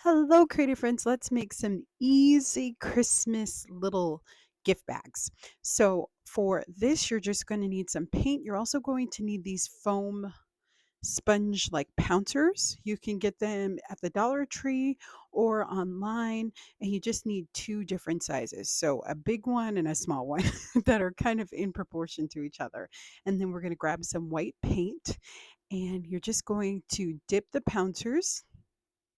Hello, creative friends. Let's make some easy Christmas little gift bags. So, for this, you're just going to need some paint. You're also going to need these foam sponge like pouncers. You can get them at the Dollar Tree or online, and you just need two different sizes. So, a big one and a small one that are kind of in proportion to each other. And then we're going to grab some white paint, and you're just going to dip the pouncers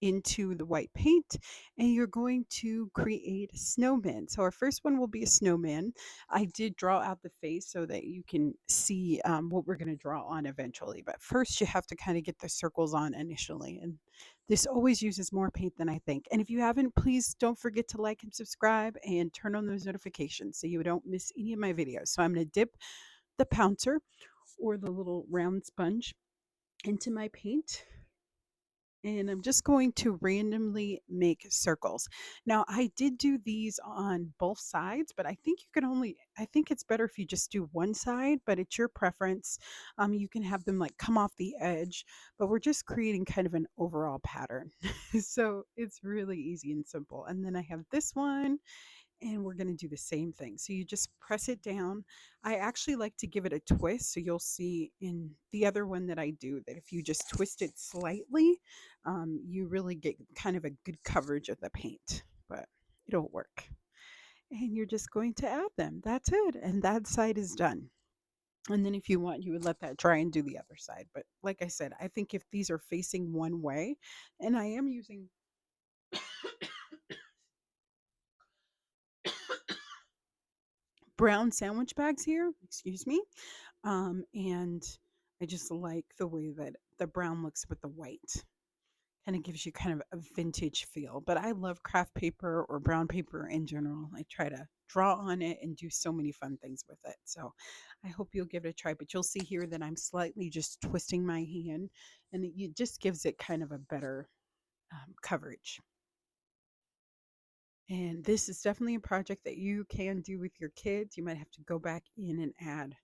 into the white paint, and you're going to create a snowman. So our first one will be a snowman. I did draw out the face so that you can see what we're going to draw on eventually. But first, you have to kind of get the circles on initially. And this always uses more paint than I think. And if you haven't, please don't forget to like and subscribe and turn on those notifications so you don't miss any of my videos. So I'm going to dip the pouncer or the little round sponge into my paint, and I'm just going to randomly make circles. Now, I did do these on both sides, but I think it's better if you just do one side, but it's your preference. You can have them like come off the edge, but we're just creating kind of an overall pattern. So it's really easy and simple. And then I have this one, and we're going to do the same thing. So you just press it down. I actually like to give it a twist. So you'll see in the other one that I do that if you just twist it slightly, you really get kind of a good coverage of the paint, but it'll work. And you're just going to add them. That's it. And that side is done. And then if you want, you would let that dry and do the other side. But like I said, I think if these are facing one way, and I am using brown sandwich bags here, excuse me. And I just like the way that the brown looks with the white. And it gives you kind of a vintage feel. But I love craft paper or brown paper in general. I try to draw on it and do so many fun things with it. So I hope you'll give it a try. But you'll see here that I'm slightly just twisting my hand, and it just gives it kind of a better coverage. And this is definitely a project that you can do with your kids. You might have to go back in and add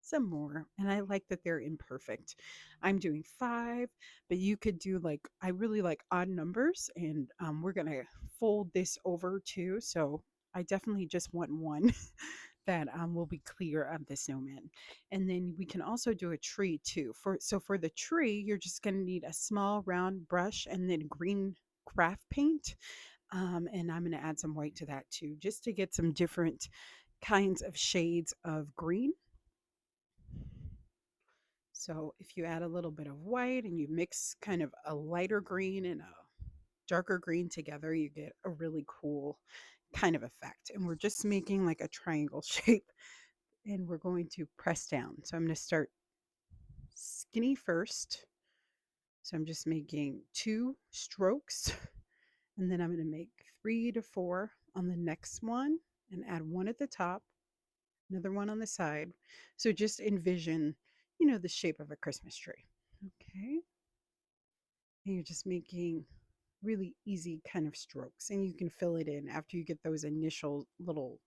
some more. And I like that they're imperfect. I'm doing five, but you could do like, I really like odd numbers, and we're going to fold this over too. So I definitely just want one that will be clear of the snowman. And then we can also do a tree too. For the tree, you're just going to need a small round brush and then green craft paint. And I'm going to add some white to that too, just to get some different kinds of shades of green. So if you add a little bit of white and you mix kind of a lighter green and a darker green together, you get a really cool kind of effect. And we're just making like a triangle shape, and we're going to press down. So I'm going to start skinny first. So I'm just making two strokes, and then I'm going to make 3 to 4 on the next one and add one at the top, another one on the side. So just envision, the shape of a Christmas tree. Okay. And you're just making really easy kind of strokes, and you can fill it in after you get those initial little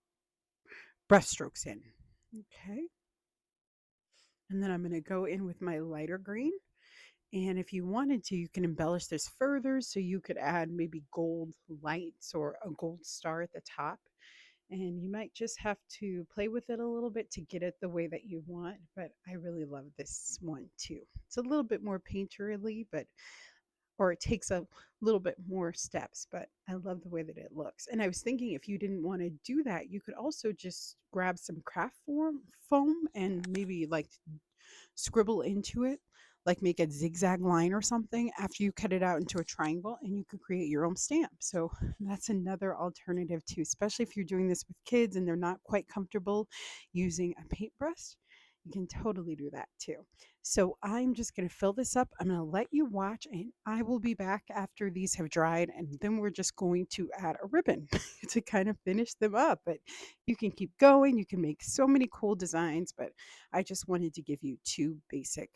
brush strokes in. Okay. And then I'm going to go in with my lighter green. And if you wanted to, you can embellish this further. So you could add maybe gold lights or a gold star at the top. And you might just have to play with it a little bit to get it the way that you want. But I really love this one too. It's a little bit more painterly, but or it takes a little bit more steps, but I love the way that it looks. And I was thinking if you didn't want to do that, you could also just grab some craft foam and maybe like scribble into it, like make a zigzag line or something after you cut it out into a triangle, and you could create your own stamp. So that's another alternative too, especially if you're doing this with kids and they're not quite comfortable using a paintbrush. You can totally do that too. So I'm just going to fill this up. I'm going to let you watch, and I will be back after these have dried, and then we're just going to add a ribbon to kind of finish them up. But you can keep going. You can make so many cool designs, but I just wanted to give you two basic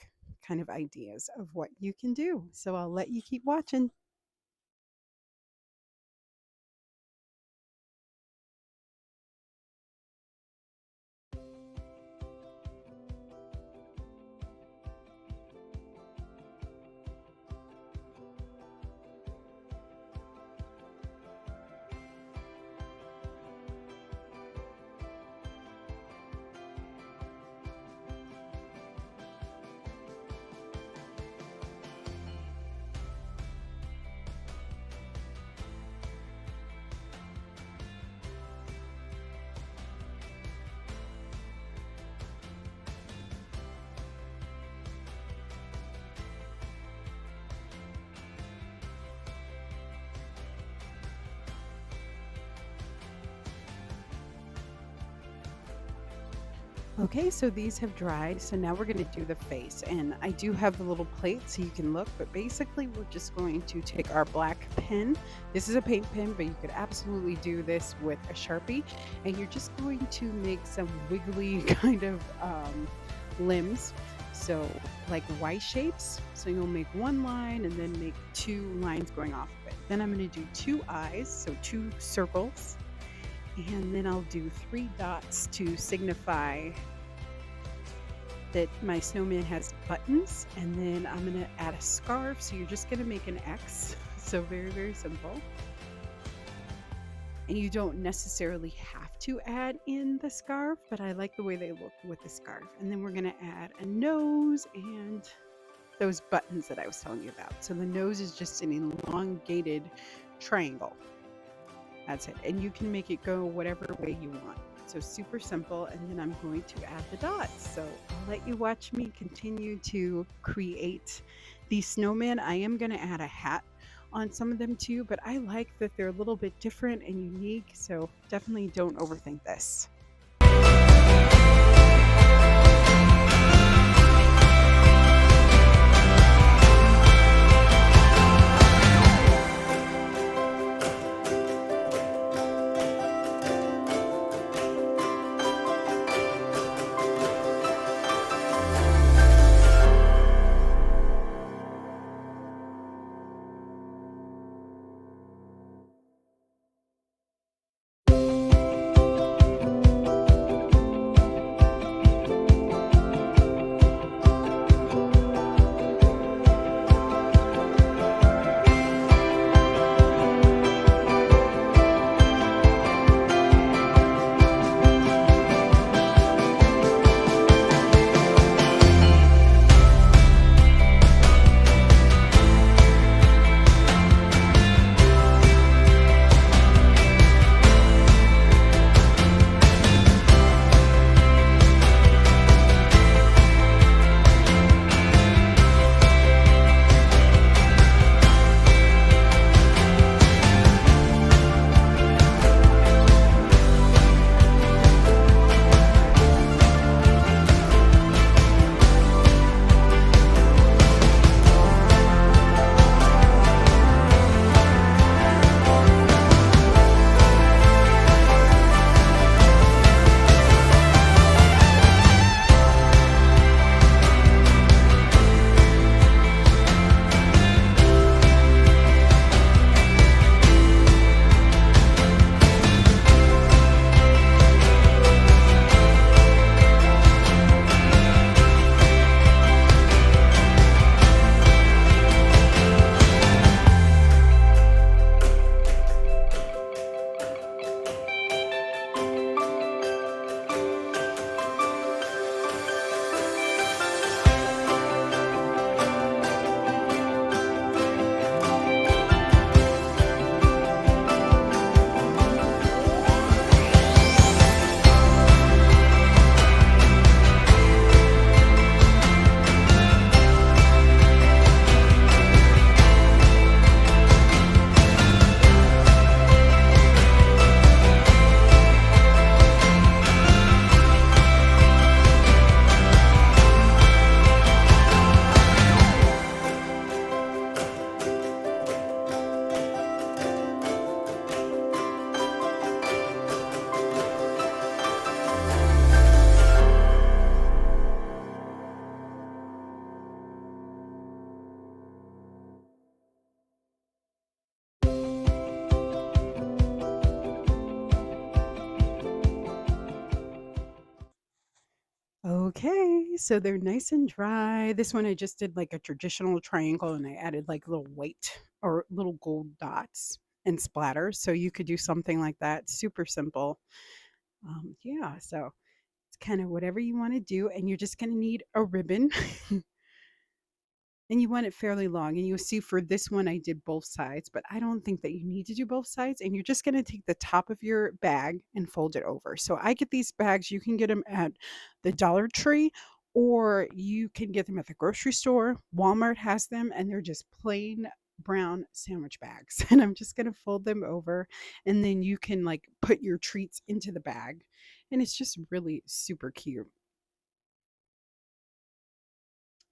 kind of ideas of what you can do. So I'll let you keep watching. Okay, so these have dried. So now we're going to do the face. And I do have the little plate so you can look, but basically we're just going to take our black pen. This is a paint pen, but you could absolutely do this with a Sharpie. And you're just going to make some wiggly kind of limbs. So like Y shapes. So you'll make one line and then make two lines going off of it. Then I'm going to do two eyes, so two circles. And then I'll do three dots to signify that my snowman has buttons. And then I'm going to add a scarf. So you're just going to make an X. So very, very simple. And you don't necessarily have to add in the scarf, but I like the way they look with the scarf. And then we're going to add a nose and those buttons that I was telling you about. So the nose is just an elongated triangle. That's it. And you can make it go whatever way you want. So super simple. And then I'm going to add the dots. So I'll let you watch me continue to create the snowman. I am going to add a hat on some of them too, but I like that they're a little bit different and unique. So definitely don't overthink this. Okay, so they're nice and dry. This one I just did like a traditional triangle and I added like little white or little gold dots and splatters. So you could do something like that. Super simple. Yeah, so it's kind of whatever you want to do. And you're just going to need a ribbon. And you want it fairly long. And you'll see for this one, I did both sides, but I don't think that you need to do both sides. And you're just going to take the top of your bag and fold it over. So I get these bags. You can get them at the Dollar Tree or you can get them at the grocery store. Walmart has them and they're just plain brown sandwich bags. And I'm just going to fold them over and then you can like put your treats into the bag. And it's just really super cute.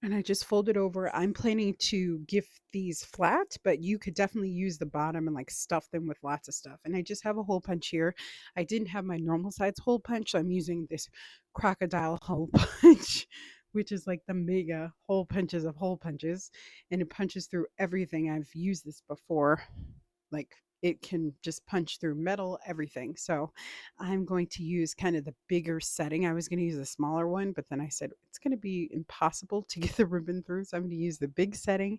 and I just fold it over. I'm planning to gift these flat, but you could definitely use the bottom and like stuff them with lots of stuff. And I just have a hole punch here. I didn't have my normal size hole punch, so I'm using this crocodile hole punch, which is like the mega hole punches of hole punches, and it punches through everything. I've used this before. Like, it can just punch through metal, everything. So I'm going to use kind of the bigger setting. I was going to use a smaller one, but then I said it's going to be impossible to get the ribbon through. So I'm going to use the big setting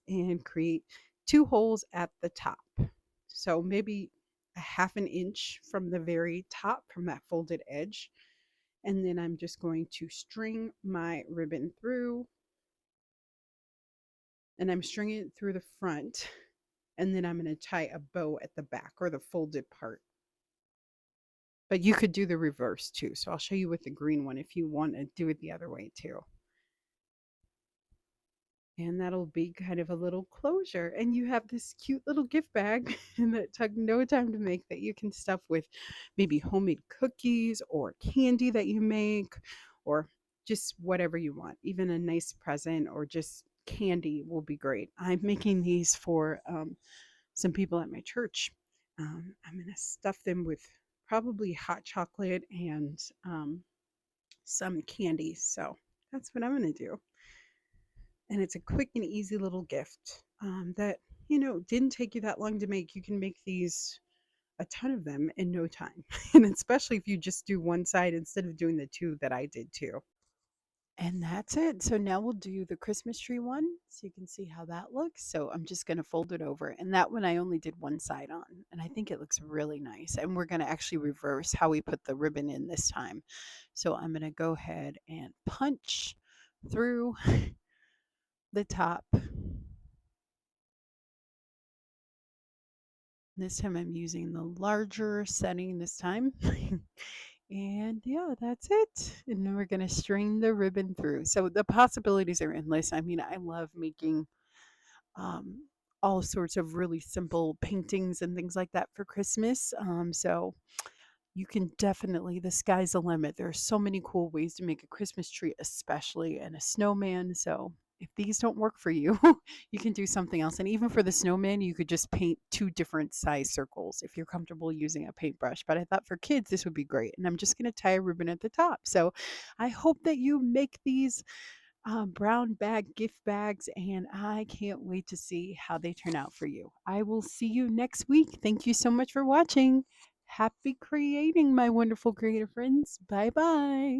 and create two holes at the top. So maybe a half an inch from the very top, from that folded edge. And then I'm just going to string my ribbon through, and I'm stringing it through the front. And then I'm going to tie a bow at the back, or the folded part. But you could do the reverse too. So I'll show you with the green one if you want to do it the other way too. And that'll be kind of a little closure. And you have this cute little gift bag that took no time to make, that you can stuff with maybe homemade cookies or candy that you make, or just whatever you want. Even a nice present or just candy will be great. I'm making these for some people at my church. I'm going to stuff them with probably hot chocolate and some candies. So that's what I'm going to do. And it's a quick and easy little gift that, didn't take you that long to make. You can make these, a ton of them, in no time. And especially if you just do one side instead of doing the two that I did too. And that's it. So now we'll do the Christmas tree one so you can see how that looks. So I'm just going to fold it over. And that one I only did one side on. And I think it looks really nice. And we're going to actually reverse how we put the ribbon in this time. So I'm going to go ahead and punch through the top. This time I'm using the larger setting this time. And yeah, that's it. And then we're going to string the ribbon through. So the possibilities are endless. I mean, I love making um, all sorts of really simple paintings and things like that for Christmas. So you can definitely, the sky's the limit. There are so many cool ways to make a Christmas tree, especially, and a snowman. So if these don't work for you, you can do something else. And even for the snowman, you could just paint two different size circles if you're comfortable using a paintbrush. But I thought for kids, this would be great. And I'm just going to tie a ribbon at the top. So I hope that you make these brown bag gift bags, and I can't wait to see how they turn out for you. I will see you next week. Thank you so much for watching. Happy creating, my wonderful creator friends. Bye bye.